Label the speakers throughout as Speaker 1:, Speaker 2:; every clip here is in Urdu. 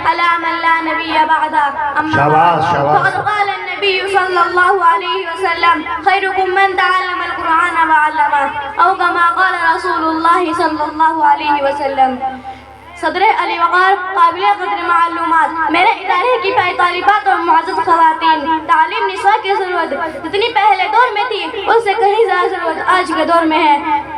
Speaker 1: على من لا نبي بعده. أما
Speaker 2: شاباش،
Speaker 1: بعد
Speaker 2: شاباش.
Speaker 1: فقد قال النبي صلى الله عليه وسلم خيركم من تعلم القرآن وعلمه أو كما قال رسول الله صلى الله عليه وسلم. صدر علی وقار قابل قدر معلومات، میرے ادارے کی طالبات اور معزز خواتین، تعلیم نساء کی ضرورت جتنی پہلے دور میں تھی اس سے کہیں زیادہ ضرورت آج کے دور میں ہے.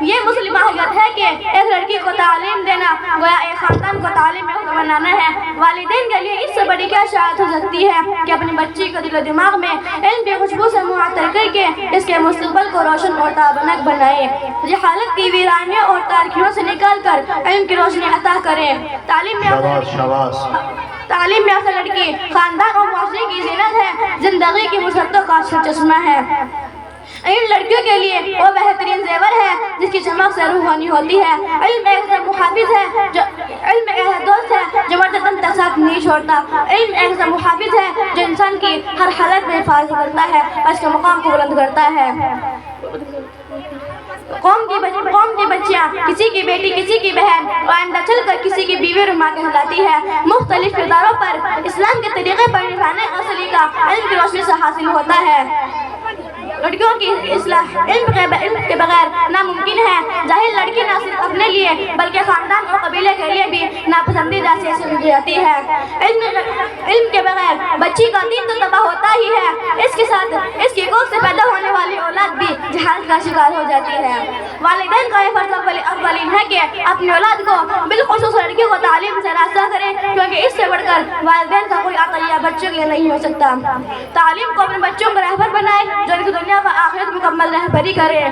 Speaker 1: یہ مسلم حقیقت ہے کہ ایک لڑکی کو تعلیم دینا گویا ایک خاندان کو تعلیم میں بنانا ہے. والدین کے لیے اس سے بڑی کیا شہادت ہو سکتی ہے کہ اپنی بچی کو دل و دماغ میں علم کی خوشبو سے معطر کر کے اس کے مستقبل کو روشن اور تابناک بنائے. جہالت کی ویرانیوں اور تاریکیوں سے نکال کر علم کی روشنی عطا کرے. تعلیم یافتہ لڑکی خاندان اور معاشرے کی زینت ہے، زندگی کی مسرتوں کا چشمہ ہے. علم لڑکیوں کے لیے وہ بہترین زیور ہے جس کی چمک سے روحانی ہوتی ہے. علم ایک محافظ ہے جو علم ایک دوست ہے جو مردن تک ساتھ نہیں چھوڑتا. علم ایک محافظ ہے جو انسان کی ہر حالت میں حفاظت کرتا ہے اور اس کے مقام کو بلند کرتا ہے. قوم کی بچیاں کسی کی بیٹی، کسی کی بہن اور آئندہ چل کر کسی کی بیوی اور ماں کہلاتی ہے. مختلف کرداروں پر اسلام کے طریقے پر نبھانے کا سلیقہ علم کی روشنی سے حاصل ہوتا ہے. لڑکیوں کی اصلاح علم کے بغیر ناممکن ہے. جاہل لڑکی نہ صرف اپنے لیے بلکہ خاندان اور قبیلے کے لیے بھی ناپسندیدہ سے سمجھی جاتی ہے. علم کے بغیر بچی کا دین تو تباہ ہوتا ہی ہے، اس کے ساتھ اس کی گود سے پیدا ہونے والی اولاد بھی جہالت کا شکار ہو جاتی ہے. والدین کا یہ فرض اولین ہے کہ اپنی اولاد کو بالخصوص لڑکیوں کو تعلیم سے راستہ کریں، کیونکہ اس سے بڑھ کر والدین کا کوئی عطیہ بچوں کے لیے نہیں ہو سکتا. تعلیم کو اپنے بچوں کو رہبر بنائے جو ان کی دنیا و آخرت مکمل رہبری کرے.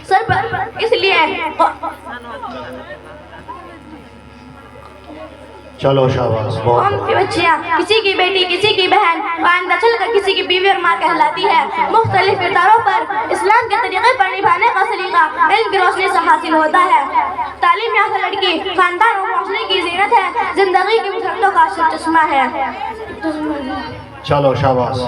Speaker 1: سر پر اس لیے
Speaker 2: چلو شاباش.
Speaker 1: قوم کی بچیاں کسی کی بیٹی، کسی کی بہن اور آئندہ چل کر کسی کی بیوی اور ماں کہلاتی ہے. مختلف کرداروں پر اسلام کے طریقے پر نبھانے کا سلیقہ علم کی روشنی سے حاصل ہوتا ہے. تعلیم یافتہ لڑکی خاندان اور معاشرے کی زینت ہے، زندگی کی مسرتوں کا چشمہ ہے.
Speaker 2: چلو شاباش.